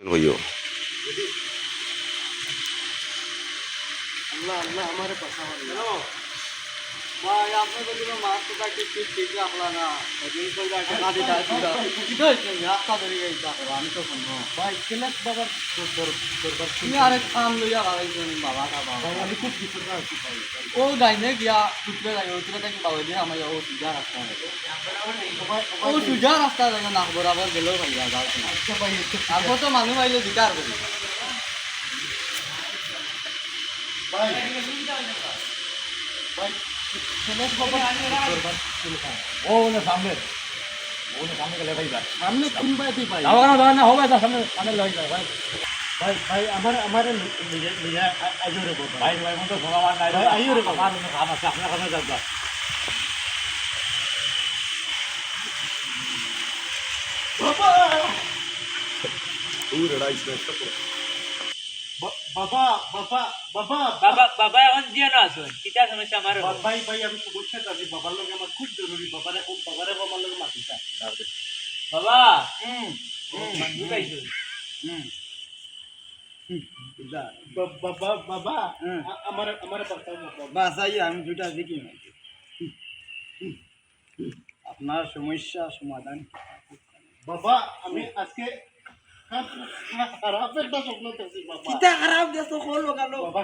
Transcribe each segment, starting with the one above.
भैया अल्लाह अल्लाह हमारे पास हेलो भाई आपने तो दिनों मार तो का ठीक रखला ना दिन पर जाके आदि दाल पूरा किधर है रास्ता धरी गई था हम तो सुनो भाई किलक बाबा दरबार তুমি আরে কাম লইয়া লাগাইছো নি বাবা কা বাবা আমি খুব কিছু না আছি ভাই ও গাইনে গিয়া কুতরে যাই উতরে থেকে বাবা দিয়ে আমার ও সুজা রাস্তা ও সুজা রাস্তা জানা না বরাবর গেল ভাইয়া যাও আচ্ছা ভাই আর কত মানুষ আইলে বিচার করি ভাই भाई चलो बाबा दरबार चलो का वो ने सामने के ले भाई हमने कुन भाई थी भाई दावा ना हो भाई सामने ले भाई भाई हमारे लिए आयो रे बाबा भाई भाई मन तो भगवान नहीं भाई आयो रे बाबा हमारे काम से अपना करना जाता बाबा तू रड़ा इसमें स्टॉप बाबा बाबा बाबा बाबा এখন দিয়া না আছো কিটা সমস্যা আমার ভাই ভাই আমি তো বলছি না যে বাবার লগে আমার খুব জরুরি বাবারে আমার লগে মাতিতা বাবা মানবু গাইছো বাবা বাবা আমার বাসাই আমি দুটা দেখি না আপনার সমস্যা সমাধান বাবা আমি আজকে খারাপ একটা স্বপ্ন দেখছি বাবা কিতা খারাপ দেখছো কোন লোকালো বাবা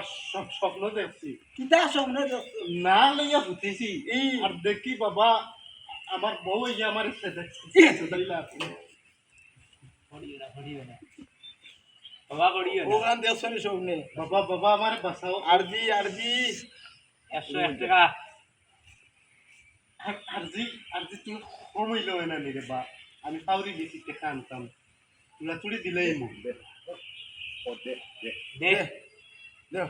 স্বপ্ন দেখছি কিতা স্বপ্ন দেখছো না লইয়া ভুতেছি আর দেখি বাবা আমার বউ ইয়া আমার ইচ্ছে দেখছি বাবা করিও না ওখান দেখছো নি স্বপ্নে বাবা বাবা আমার বাঁচাও আরজি 101 টাকা আরজি তুই কমাইল না নি রে বা আমি পাউরি বেশি টাকা আনতাম তুলা তুলি দিলেই মুখ দে দে দে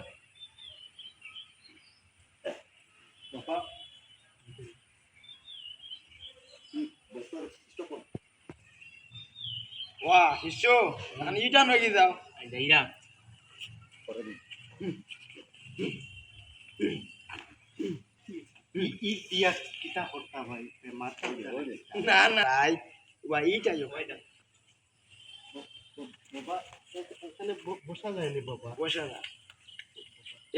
বাবা ওয়া হিসো মানে ইটা নগি যাও দেইরা ইয়া কিতা করতা ভাই মাথা না না আই ওয়া ইটা ইও বাবা এখানে বসা যায়নি বাবা বসা না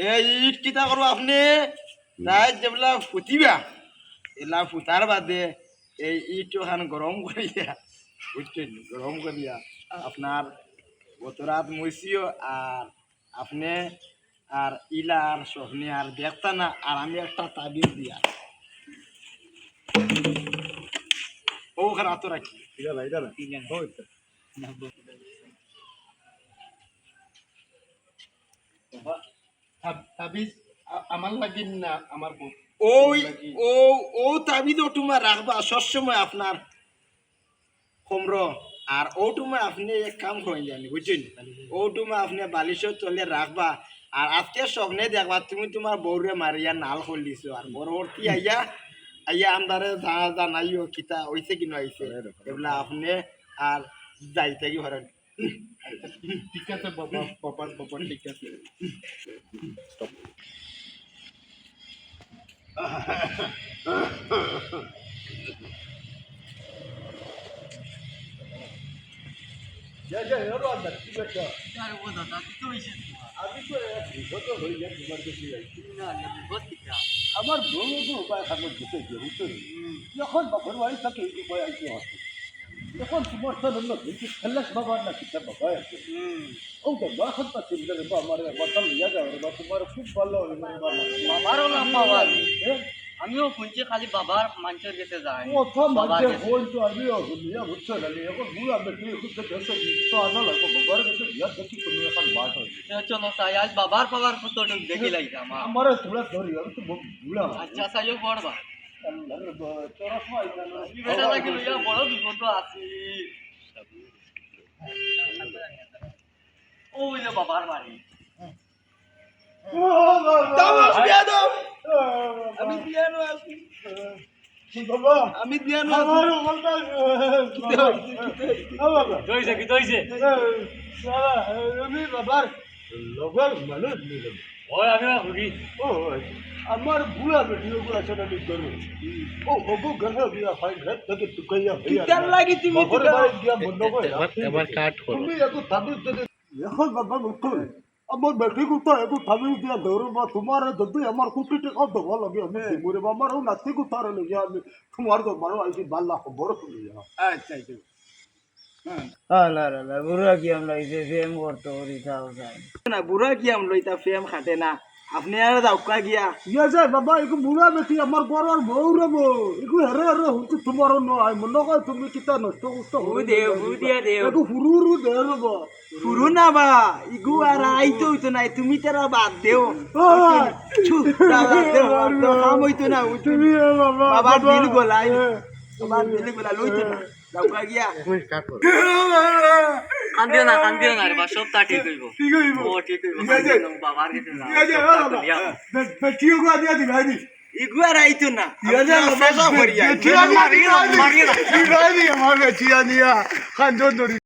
এই ইট কিতা করব আপনি রাত যেবলা ফুটিবা এলা ফুটার বাদে এই ইট ওখান গরম করিয়া বুঝছেন গরম করিয়া আপনার গতরাত মইসিও আর আপনি আর ইলা আর স্বপ্নে আর দেখতা না আর আমি একটা তাবিজ দিয়া ওখানে আতো রাখি এটা না বাবা তাবিজ আমার লাগিন না আমার বউ ওই ও ও তাবিজ ওটুমা রাখবা সবসময় আপনার কমর আর ওটুমা আপনি এক কাম করেন জানি বুঝছেন ওটুমা আপনি বালিশের তলে রাখবা আর আজকে স্বপ্নে দেখবা তুমি তোমার বউরে মারিয়া নাল করলিছ আর পরবর্তী আইয়া আইয়া আমদারে জানাইও কিতা হইছে কি নইছে এগুলা আপনি আর যাইতে কি হরেন ঠিক আছে বাবা বাবা বাবা ঠিক আছে আমার বউ তো উপায় খাবার দিতে গিয়ে বুঝতে যখন বাবার বাড়ি থাকে এই উপায় আইতে আসে যখন সমর্থন অন্য কিন্তু খেলাস বাবার না কিতা বাবা আছে ও তো বাখন তা চিন্তা রে বা আমার বাতাল লিয়া যাও রে বা তোমার খুব ভালো হবে বাবারও নাম বাবা আমিও শুনছি খালি বাবার মানুষের কাছে যায় কথা মাঝে হল তো আমিও দুনিয়া বুঝছো না এখন ভুল আমি তুই খুব দেশে তো আনা লাগবো বাবার কাছে বিয়া দেখি তুমি এখন বাট হয় চলো সাই আজ বাবার পাবার ফটোটা দেখি লাইছে আমার তোরা ধরি আমি তো ভুলা আচ্ছা সাইও পড়বা তোরা সবাই জানো বেটা লাগি লইয়া বড় বিপদ আছে ওই যে বাবার বাড়ি তামাশ বিয়াদব আমি দিয়ানো আছি বাবা আমি দিয়ানো আমার বলতা বাবা দইছে কি দইছে আমি বাবার লগৰ মানুহ নিলে ওই আমি ঘুরি ও আমার বুড়া বেটিও গুলা সেটা ঠিক করো ও ওগো গেলে দিয়া ফাইন রে তোকে টুকাইয়া কিতার লাগি তুমি বাবার বাড়ি গিয়া বন্ধ করে এবার কাট করো তুমি একটু থামি যদি এখন বাবা উঠো আমার বেটি কুতা একটু থামি দিয়া ধরো বা তোমার যদি আমার কুটি টাকা দেওয়া লাগে আমি মরে আমার নাতি কুতারে লেগে আমি তোমার তো বড় আইছি বাল্লা খবর শুনি আচ্ছা আচ্ছা না বুড়া কি আমরা এসে ফেম করতে করি তাও যাই না বুড়া কি আম লইতা ফেম খাটে না আপনি আর দাউকা গিয়া ইয়া যায় বাবা এগো বুড়া বেটি আমার বড় আর বউ রে বউ এগো হেরে হেরে হচ্ছে তোমার নয় মনে কয় তুমি কিতা নষ্ট করছ দিয়া দে এগো হুরুরু দে রে বা পুরো না বা ইগু আর আইতো হইতো নাই তুমি তারা বাদ দেও কাম হইতো না তুমি বাবা বাবার দিল গলাই বাবার দিল গলা লইতো না দাউকা গিয়া কান্দিও না রে বা সব তা ঠিক হইব ও ঠিক হইব বাবার কিছু না বেটিও গা দিয়া দিলা দি ইগু আর আইতো না মারিয়া মারিয়া মারিয়া মারিয়া মারিয়া মারিয়া মারিয়া